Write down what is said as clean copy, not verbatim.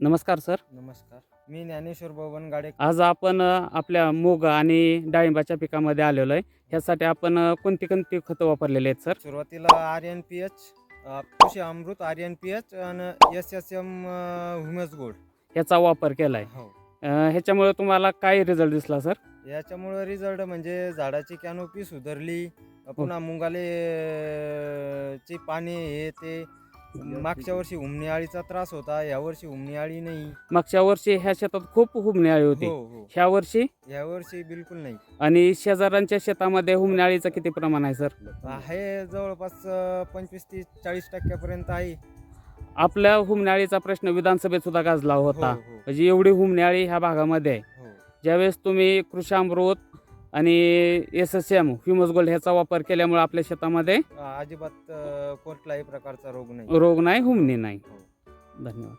नमस्कार सर. नमस्कार. मी ज्ञानेश्वर बबन गाडे. आज आपण आपल्या मूग आणि डाळिंबाच्या पिकामध्ये आलेलो आहे. ह्यासाठी आपण कोणती कोणती खतं वापरलेली आहेत सर? सुरुवातीला RNPH, कृषी अमृत, RNPH आणि SSM ह्युमस गोल्ड. ह्याचा वापर केला आहे. हो. ह्याच्यामुळे तुम्हाला काय रिझल्ट दिसला सर? याच्यामुळे रिझल्ट म्हणजे झाडाची कॅनोपी सुधारली. पुन्हा मुंगाले ची पाने हे ते. मागच्या वर्षी उमणी अळीचा त्रास होता, यावर्षी उमणी अळी नाही. मागच्या वर्षी ह्या शेतात खूप हुमणी आळी होती. हो हो. ह्या वर्षी यावर्षी बिलकुल नाही. आणि शेजाऱ्यांच्या शेतामध्ये हुमणी आळीचं किती प्रमाण आहे सर? आहे जवळपास 25-30% आहे. आपल्या हुमणी आळीचा प्रश्न विधानसभेत सुद्धा गाजला होता. हो, हो. म्हणजे एवढी हुमणी आळी ह्या भागामध्ये आहे. हो. ज्यावेळेस तुम्ही कृषी अमृत आणि SSM ह्युमस गोल्ड ह्याचा वापर केल्यामुळे आपल्या शेतामध्ये अजिबात कुठलाही प्रकारचा रोग नाही. रोग नाही, हुमणी नाही. हो. धन्यवाद.